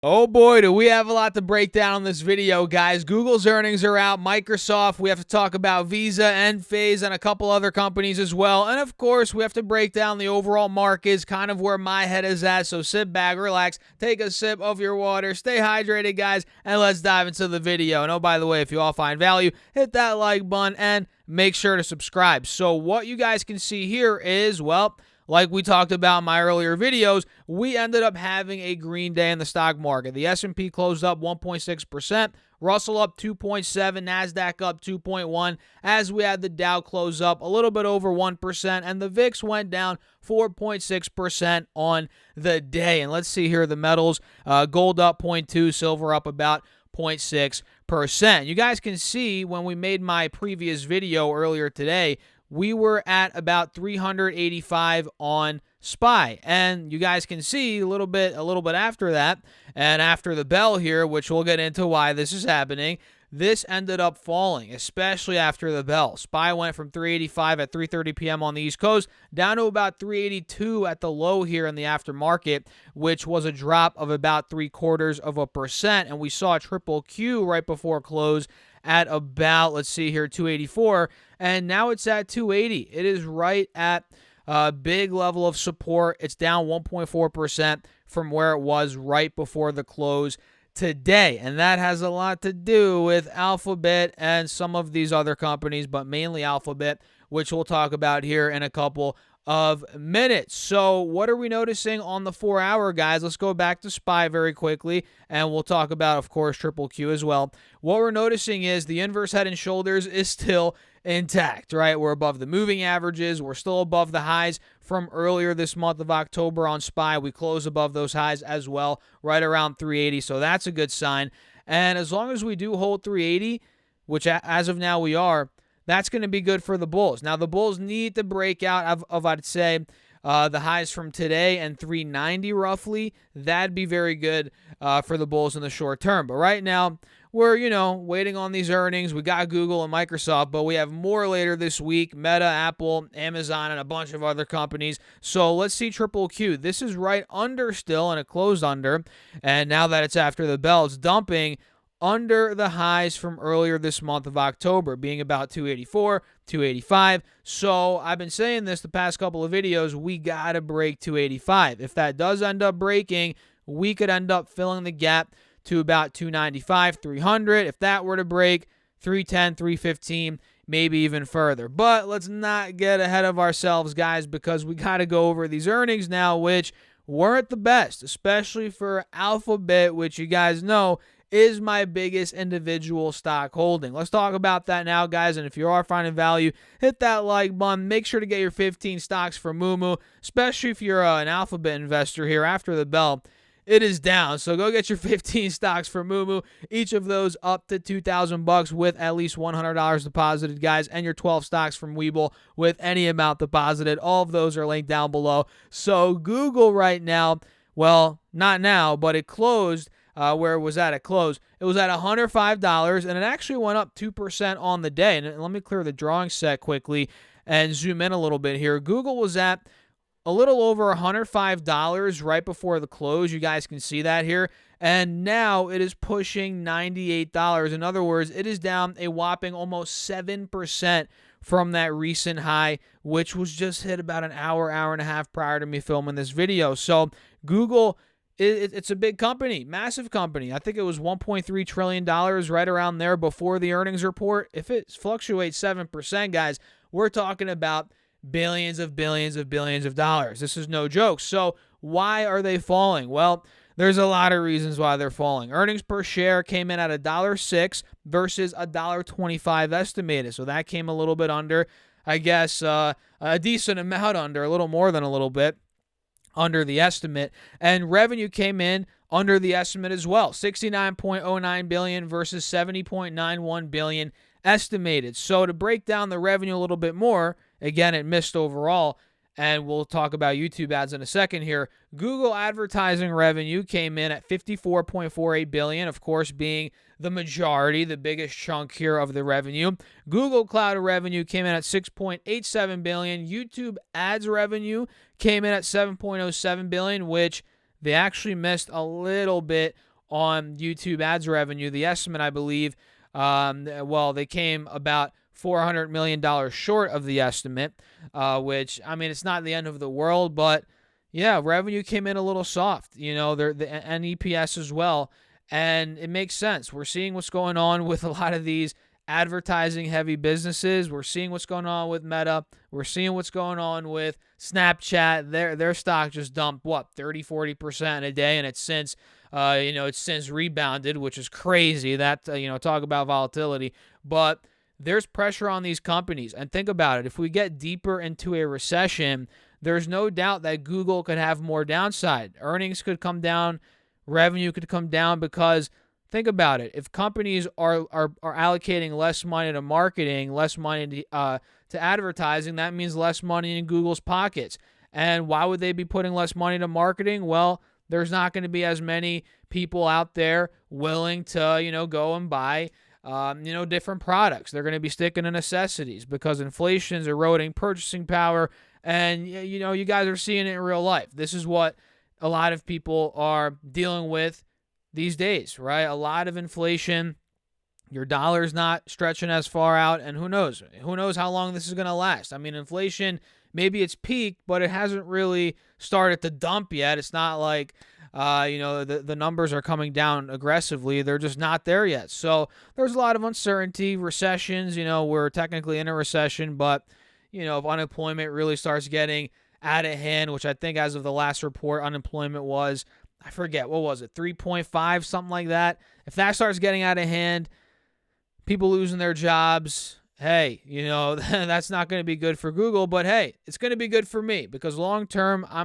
Oh boy, do we have a lot to break down in this video, guys. Google's earnings are out. Microsoft, we have to talk about Visa and Phase and a couple other companies as well. And of course, we have to break down the overall markets, kind of where my head is at. So sit back, relax, take a sip of your water, stay hydrated, guys, and let's dive into the video. And oh, by the way, if you all find value, hit that like button and make sure to subscribe. So what you guys can see here is, well, like we talked about in my earlier videos, we ended up having a green day in the stock market. The S&P closed up 1.6%, Russell up 2.7%, NASDAQ up 2.1%, as we had the Dow close up a little bit over 1%, and the VIX went down 4.6% on the day. And let's see here the metals, gold up 0.2%, silver up about 0.6%. You guys can see when we made my previous video earlier today, we were at about 385 on SPY, and you guys can see a little bit after that, and after the bell here, which we'll get into why this is happening, this ended up falling, especially after the bell. SPY went from 385 at 3:30 p.m. on the East Coast down to about 382 at the low here in the aftermarket, which was a drop of about 0.75%, and we saw triple Q right before close at about, let's see here, 284, and now it's at 280. It is right at a big level of support. It's down 1.4% from where it was right before the close today, and that has a lot to do with Alphabet and some of these other companies, but mainly Alphabet, which we'll talk about here in a couple of minutes. So what are we noticing on the 4-hour, guys? Let's go back to SPY very quickly, and we'll talk about, of course, triple Q as well. What we're noticing is the inverse head and shoulders is still intact, right? We're above the moving averages. We're still above the highs from earlier this month of October on SPY. We close above those highs as well, right around 380, so that's a good sign. And as long as we do hold 380, which as of now we are, that's going to be good for the bulls. Now, the bulls need to break out of I'd say, the highs from today and 390 roughly. That'd be very good for the bulls in the short term. But right now, we're, waiting on these earnings. We got Google and Microsoft, but we have more later this week. Meta, Apple, Amazon, and a bunch of other companies. So let's see triple Q. This is right under still, and it closed under. And now that it's after the bell, it's dumping under the highs from earlier this month of October, being about 284, 285. So I've been saying this the past couple of videos, we got to break 285. If that does end up breaking, we could end up filling the gap to about 295, 300. If that were to break, 310, 315, maybe even further. But let's not get ahead of ourselves, guys, because we got to go over these earnings now, which weren't the best, especially for Alphabet, which you guys know is my biggest individual stock holding. Let's talk about that now, guys, and if you are finding value, hit that like button. Make sure to get your 15 stocks for Moomoo, especially if you're an Alphabet investor here after the bell. It is down, so go get your 15 stocks for Moomoo, each of those up to $2,000 with at least $100 deposited, guys, and your 12 stocks from Webull with any amount deposited. All of those are linked down below. So Google right now, well, not now, but it closed where it was at close. It was at $105, and it actually went up 2% on the day. And let me clear the drawing set quickly and zoom in a little bit here. Google was at a little over $105 right before the close. You guys can see that here. And now it is pushing $98. In other words, it is down a whopping almost 7% from that recent high, which was just hit about an hour and a half prior to me filming this video. So Google, it's a big company, massive company. I think it was $1.3 trillion right around there before the earnings report. If it fluctuates 7%, guys, we're talking about billions of dollars. This is no joke. So why are they falling? Well, there's a lot of reasons why they're falling. Earnings per share came in at $1.06 versus $1.25 estimated. So that came a little bit under, I guess, a decent amount under, a little more than a little bit under the estimate. And revenue came in under the estimate as well, $69.09 billion versus $70.91 billion estimated. So to break down the revenue a little bit more, again, it missed overall, and we'll talk about YouTube ads in a second here. Google advertising revenue came in at $54.48 billion, of course, being the majority, the biggest chunk here of the revenue. Google Cloud revenue came in at $6.87 billion. YouTube ads revenue came in at $7.07 billion, which they actually missed a little bit on YouTube ads revenue. The estimate, I believe, they came about $400 million short of the estimate, which, I mean, it's not the end of the world, but yeah, revenue came in a little soft, and EPS as well, and it makes sense. We're seeing what's going on with a lot of these advertising-heavy businesses. We're seeing what's going on with Meta. We're seeing what's going on with Snapchat. Their stock just dumped, 30-40% a day, and it's since rebounded, which is crazy. That, talk about volatility. But there's pressure on these companies. And think about it. If we get deeper into a recession, there's no doubt that Google could have more downside. Earnings could come down. Revenue could come down because think about it. If companies are allocating less money to marketing, less money to advertising, that means less money in Google's pockets. And why would they be putting less money to marketing? Well, there's not going to be as many people out there willing to, go and buy different products. They're going to be sticking to necessities because inflation's eroding purchasing power. And, you guys are seeing it in real life. This is what a lot of people are dealing with these days, right? A lot of inflation. Your dollar's not stretching as far out. And who knows? Who knows how long this is going to last? I mean, inflation, maybe it's peaked, but it hasn't really started to dump yet. It's not like the numbers are coming down aggressively. They're just not there yet. So there's a lot of uncertainty. Recessions, we're technically in a recession, but, if unemployment really starts getting out of hand, which I think as of the last report, unemployment was, I forget, what was it, 3.5, something like that. If that starts getting out of hand, people losing their jobs, hey, that's not going to be good for Google, but hey, it's going to be good for me because long-term I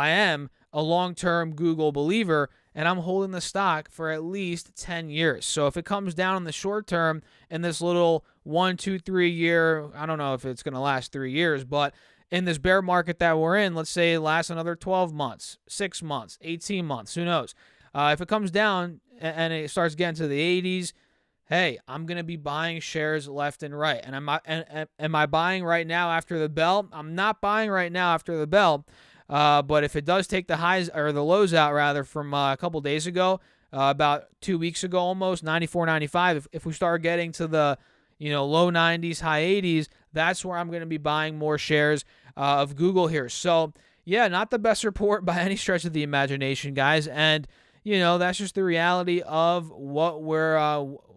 am a long-term Google believer, and I'm holding the stock for at least 10 years. So if it comes down in the short term in this little 1, 2, 3 year, I don't know if it's going to last 3 years, but in this bear market that we're in, let's say it lasts another 12 months, 6 months, 18 months, who knows? If it comes down and it starts getting to the 80s, hey, I'm going to be buying shares left and right. And am I buying right now after the bell? I'm not buying right now after the bell. But if it does take the highs or the lows out rather from a couple days ago, about 2 weeks ago almost, 94, 95, if we start getting to the low 90s, high 80s, that's where I'm going to be buying more shares of Google here. So, yeah, not the best report by any stretch of the imagination, guys. And, that's just the reality of what we're,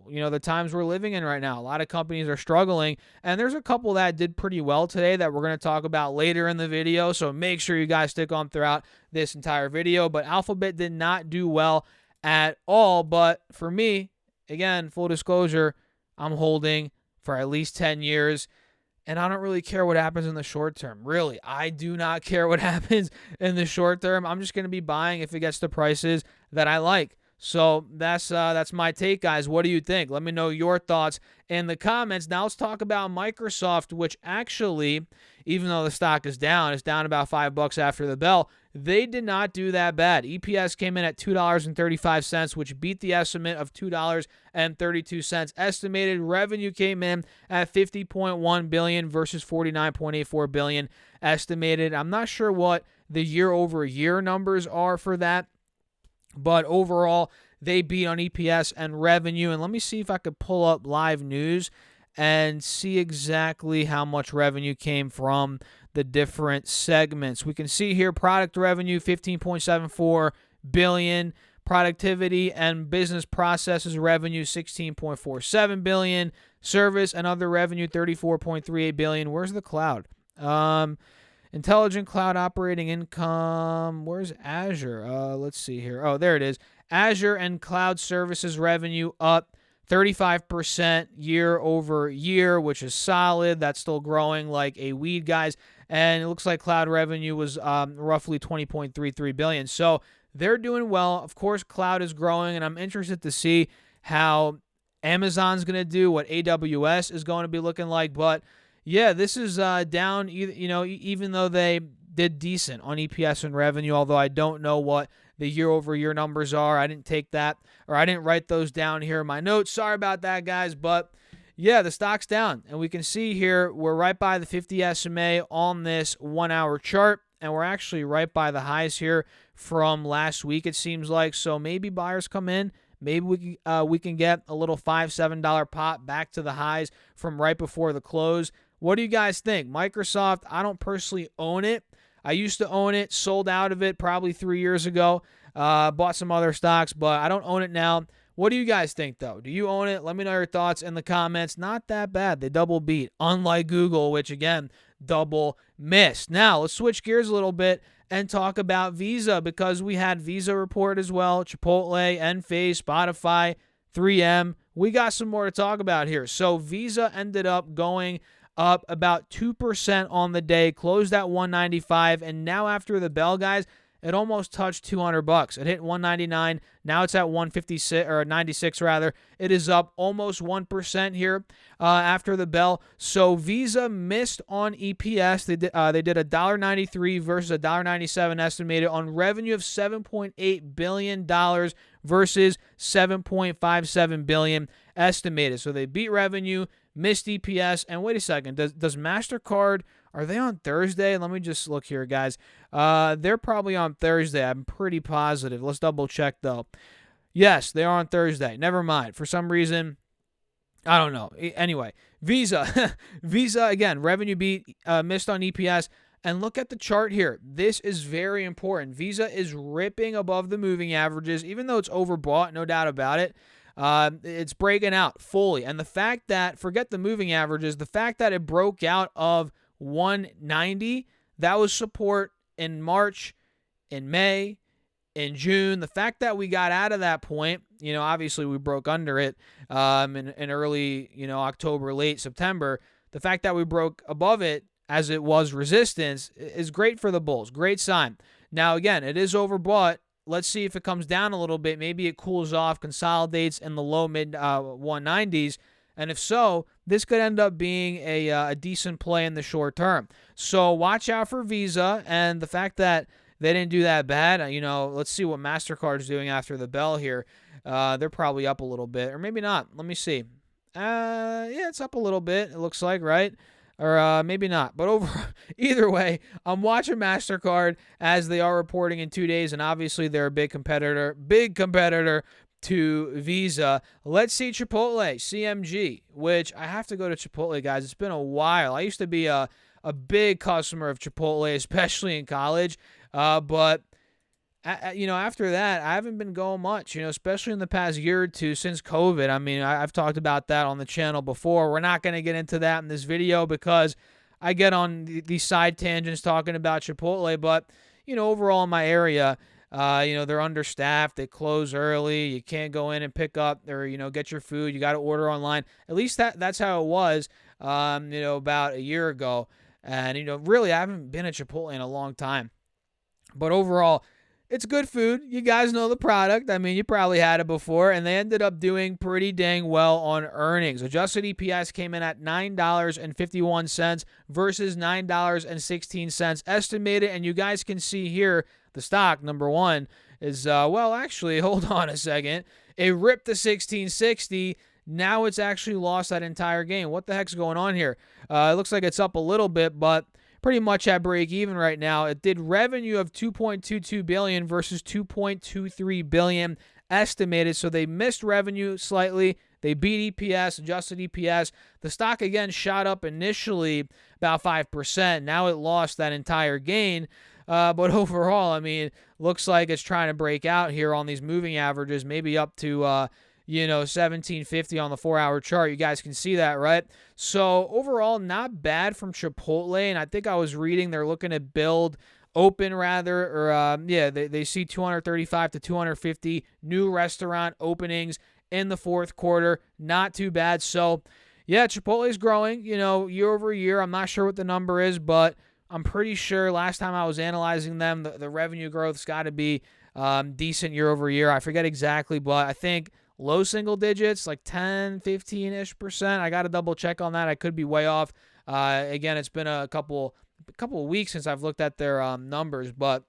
the times we're living in right now. A lot of companies are struggling, and there's a couple that did pretty well today that we're going to talk about later in the video, so make sure you guys stick on throughout this entire video. But Alphabet did not do well at all, but for me, again, full disclosure, I'm holding for at least 10 years, and I don't really care what happens in the short term. Really, I do not care what happens in the short term. I'm just going to be buying if it gets the prices that I like. So that's my take, guys. What do you think? Let me know your thoughts in the comments. Now let's talk about Microsoft, which actually, even though the stock is down, it's down about $5 after the bell. They did not do that bad. EPS came in at $2.35, which beat the estimate of $2.32. Estimated revenue came in at $50.1 billion versus $49.84 billion estimated. I'm not sure what the year-over-year numbers are for that, but overall, they beat on EPS and revenue. And let me see if I could pull up live news and see exactly how much revenue came from the different segments. We can see here product revenue, $15.74 billion. Productivity and business processes revenue, $16.47 billion. Service and other revenue, $34.38 billion. Where's the cloud? Intelligent Cloud Operating Income. Where's Azure? Let's see here. Oh, there it is. Azure and Cloud Services revenue up 35% year over year, which is solid. That's still growing like a weed, guys. And it looks like cloud revenue was roughly $20.33 billion. So they're doing well. Of course, cloud is growing, and I'm interested to see how Amazon's going to do, what AWS is going to be looking like. But yeah, this is down, even though they did decent on EPS and revenue, although I don't know what the year-over-year numbers are. I didn't take that, or I didn't write those down here in my notes. Sorry about that, guys. But yeah, the stock's down. And we can see here we're right by the 50 SMA on this 1-hour chart, and we're actually right by the highs here from last week, it seems like. So maybe buyers come in. Maybe we can get a little $5-7 pop back to the highs from right before the close. What do you guys think? Microsoft, I don't personally own it. I used to own it, sold out of it probably 3 years ago. Bought some other stocks, but I don't own it now. What do you guys think, though? Do you own it? Let me know your thoughts in the comments. Not that bad. They double beat, unlike Google, which, again, double missed. Now, let's switch gears a little bit and talk about Visa, because we had Visa report as well, Chipotle, Enphase, Spotify, 3M. We got some more to talk about here. So Visa ended up going up about 2% on the day, closed at $195, and now after the bell, guys, it almost touched $200. It hit $199. Now it's at $156 or $96 rather. It is up almost 1% here after the bell. So Visa missed on EPS. They did $1.93 versus $1.97 estimated on revenue of $7.8 billion versus $7.57 billion estimated. So they beat revenue, missed EPS. And wait a second, does MasterCard, are they on Thursday? Let me just look here, guys. They're probably on Thursday. I'm pretty positive. Let's double check, though. Yes, they are on Thursday. Never mind. For some reason, I don't know. Anyway, Visa. Visa, again, revenue beat, missed on EPS. And look at the chart here. This is very important. Visa is ripping above the moving averages, even though it's overbought, no doubt about it. It's breaking out fully. And the fact that, forget the moving averages, the fact that it broke out of 190, that was support in March, in May, in June. The fact that we got out of that point, obviously we broke under it in early, October, late September. The fact that we broke above it as it was resistance is great for the bulls. Great sign. Now, again, it is overbought. Let's see if it comes down a little bit. Maybe it cools off, consolidates in the low mid 190s. And if so, this could end up being a decent play in the short term. So watch out for Visa, and the fact that they didn't do that bad. Let's see what MasterCard's doing after the bell here. They're probably up a little bit, or maybe not. Let me see. Yeah, it's up a little bit, it looks like, right? Or maybe not. But either way, I'm watching MasterCard as they are reporting in 2 days, and obviously they're a big competitor to Visa. Let's see Chipotle, CMG, which I have to go to Chipotle, guys. It's been a while. I used to be a big customer of Chipotle, especially in college. But after that, I haven't been going much, especially in the past year or two since COVID. I mean, I've talked about that on the channel before. We're not going to get into that in this video because I get on these side tangents talking about Chipotle. But, overall in my area, they're understaffed. They close early. You can't go in and pick up or, get your food. You got to order online. At least that's how it was, about a year ago. And, really, I haven't been at Chipotle in a long time. But overall, it's good food. You guys know the product. I mean, you probably had it before. And they ended up doing pretty dang well on earnings. Adjusted EPS came in at $9.51 versus $9.16 estimated. And you guys can see here, the stock, number one, is, actually, hold on a second. It ripped the 1660. Now it's actually lost that entire gain. What the heck's going on here? It looks like it's up a little bit, but pretty much at break even right now. It did revenue of $2.22 billion versus $2.23 billion estimated. So they missed revenue slightly. They beat EPS, adjusted EPS. The stock again shot up initially about 5%. Now it lost that entire gain. But overall, I mean, looks like it's trying to break out here on these moving averages, maybe up to 1750 on the 4-hour chart. You guys can see that, right? So overall, not bad from Chipotle. And I think I was reading they're looking to they see 235 to 250 new restaurant openings in the fourth quarter. Not too bad. So, yeah, Chipotle is growing, year over year. I'm not sure what the number is, but I'm pretty sure last time I was analyzing them, the revenue growth's got to be decent year over year. I forget exactly, but I think low single digits, like 10, 15-ish%. I got to double check on that. I could be way off. Again, it's been a couple of weeks since I've looked at their numbers, but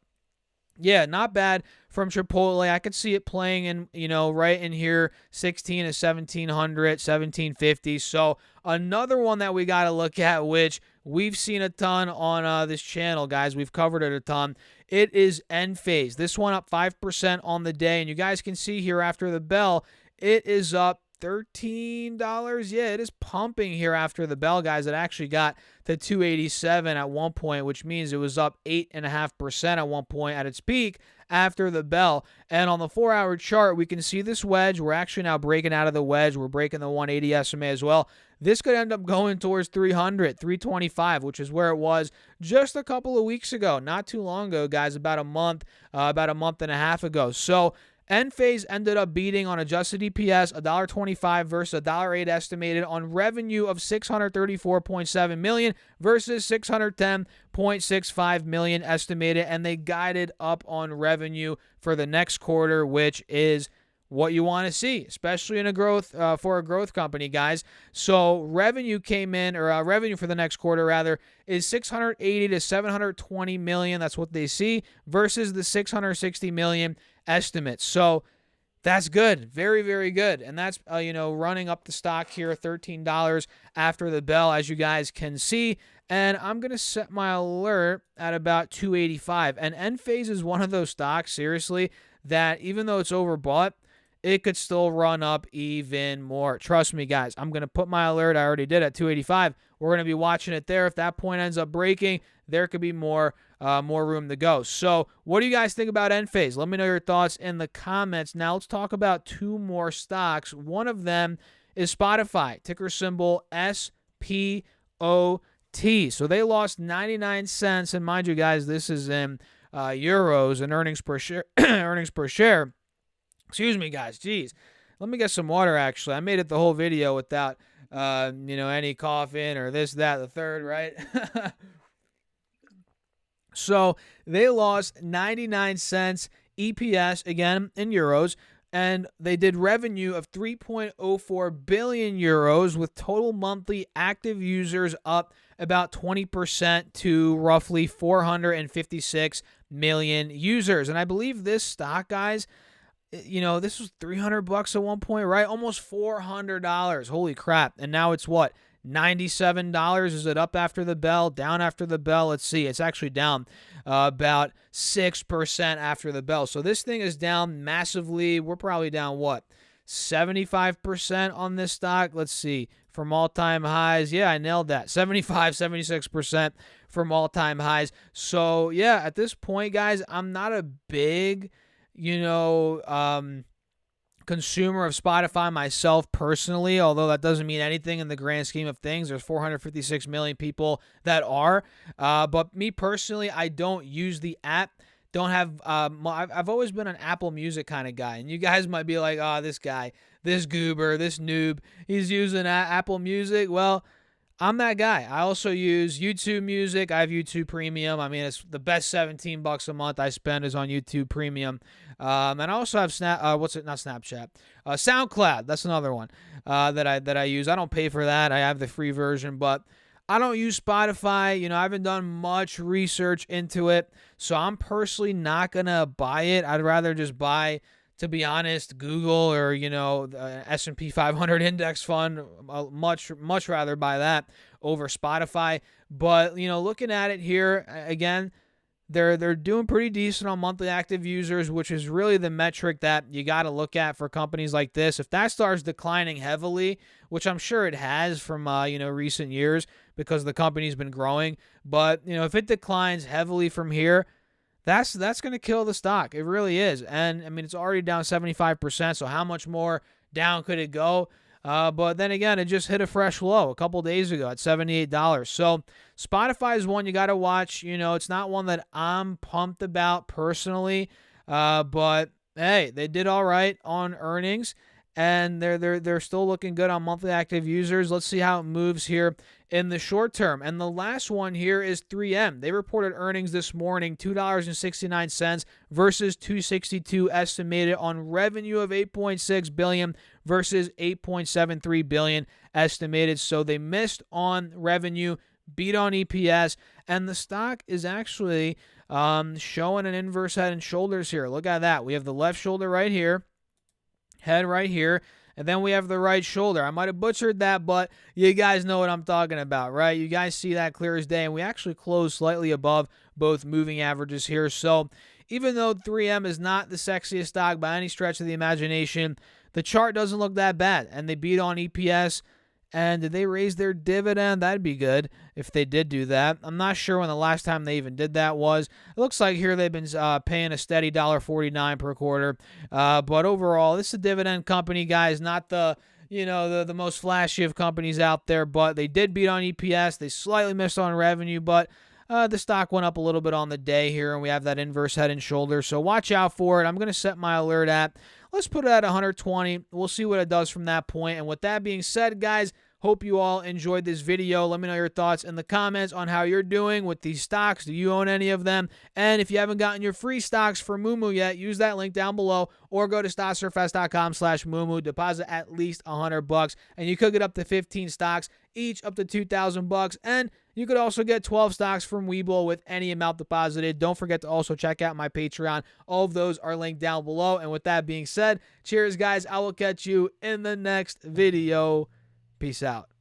yeah, not bad from Chipotle. I could see it playing in, right in here, 16 to 1700, 1750. So another one that we got to look at, which we've seen a ton on this channel, guys. We've covered it a ton. It is Enphase. This one up 5% on the day, and you guys can see here after the bell, it is up $13. Yeah, it is pumping here after the bell, guys. It actually got to 287 at one point, which means it was up 8.5% at one point at its peak after the bell. And on the 4-hour chart, we can see this wedge. We're actually now breaking out of the wedge. We're breaking the 180 SMA as well. This could end up going towards 300, 325, which is where it was just a couple of weeks ago. Not too long ago, guys, about a month and a half ago. So Enphase ended up beating on adjusted EPS $1.25 versus $1.08 estimated on revenue of $634.7 million versus $610.65 million estimated, and they guided up on revenue for the next quarter, which is what you want to see, especially in a growth for a growth company, guys. So revenue came in, or revenue for the next quarter rather, is 680 to 720 million. That's what they see versus the 660 million estimate. So that's good, very, very good, and that's running up the stock here, $13 after the bell, as you guys can see. And I'm gonna set my alert at about 285. And Enphase is one of those stocks, seriously, that even though it's overbought, it could still run up even more. Trust me, guys. I'm going to put my alert. I already did at 285. We're going to be watching it there. If that point ends up breaking, there could be more room to go. So what do you guys think about Enphase? Let me know your thoughts in the comments. Now let's talk about two more stocks. One of them is Spotify, ticker symbol SPOT. So they lost 99 cents. And mind you, guys, this is in euros and earnings per share. Excuse me, guys. Jeez. Let me get some water, actually. I made it the whole video without, any coughing or this, that, the third, right? So they lost 99 cents EPS, again, in euros, and they did revenue of 3.04 billion euros with total monthly active users up about 20% to roughly 456 million users. And I believe this stock, guys, this was $300 at one point, right? Almost $400. Holy crap. And now it's what? $97. Is it up after the bell? Down after the bell? Let's see. It's actually down about 6% after the bell. So this thing is down massively. We're probably down what? 75% on this stock. Let's see. From all-time highs. Yeah, I nailed that. 75, 76% from all-time highs. So, yeah, at this point, guys, I'm not a big consumer of Spotify myself personally, although that doesn't mean anything in the grand scheme of things. There's 456 million people that are. But me personally, I don't use the app. Don't have. I've always been an Apple Music kind of guy, and you guys might be like, "Oh, this guy, this goober, this noob, he's using Apple Music." Well, I'm that guy. I also use YouTube Music. I have YouTube Premium. I mean, it's the best $17 a month I spend is on YouTube Premium. And I also have SoundCloud. That's another one that I use. I don't pay for that. I have the free version, but I don't use Spotify. I haven't done much research into it, so I'm personally not gonna buy it. I'd rather just buy, to be honest, Google or, the S&P 500 index fund. Much rather buy that over Spotify. But, looking at it here, again, they're doing pretty decent on monthly active users, which is really the metric that you got to look at for companies like this. If that starts declining heavily, which I'm sure it has from, recent years because the company's been growing. But, if it declines heavily from here, that's going to kill the stock. It really is. And, I mean, it's already down 75%, so how much more down could it go? But then again, it just hit a fresh low a couple days ago at $78. So Spotify is one you got to watch. It's not one that I'm pumped about personally, but hey, they did all right on earnings, and they're still looking good on monthly active users. Let's see how it moves here in the short term. And the last one here is 3M. They reported earnings this morning, $2.69 versus $2.62 estimated on revenue of $8.6 billion versus $8.73 billion estimated. So they missed on revenue, beat on EPS, and the stock is actually showing an inverse head and shoulders here. Look at that. We have the left shoulder right here, head right here, And then we have the right shoulder. I might have butchered that, but you guys know what I'm talking about, right? You guys see that clear as day, and we actually closed slightly above both moving averages here. So even though 3M is not the sexiest stock by any stretch of the imagination, the chart doesn't look that bad, and they beat on EPS. And did they raise their dividend? That'd be good if they did do that. I'm not sure when the last time they even did that was. It looks like here they've been paying a steady $1.49 per quarter. But overall, this is a dividend company, guys, not the the most flashy of companies out there, but they did beat on EPS. They slightly missed on revenue, but the stock went up a little bit on the day here, and we have that inverse head and shoulder. So watch out for it. I'm going to set my alert at, let's put it at 120. We'll see what it does from that point. And with that being said, guys, hope you all enjoyed this video. Let me know your thoughts in the comments on how you're doing with these stocks. Do you own any of them? And if you haven't gotten your free stocks for Moomoo yet, use that link down below or go to stocksurfest.com/Moomoo. Deposit at least $100, and you could get up to 15 stocks, each up to $2,000. And you could also get 12 stocks from Webull with any amount deposited. Don't forget to also check out my Patreon. All of those are linked down below. And with that being said, cheers, guys. I will catch you in the next video. Peace out.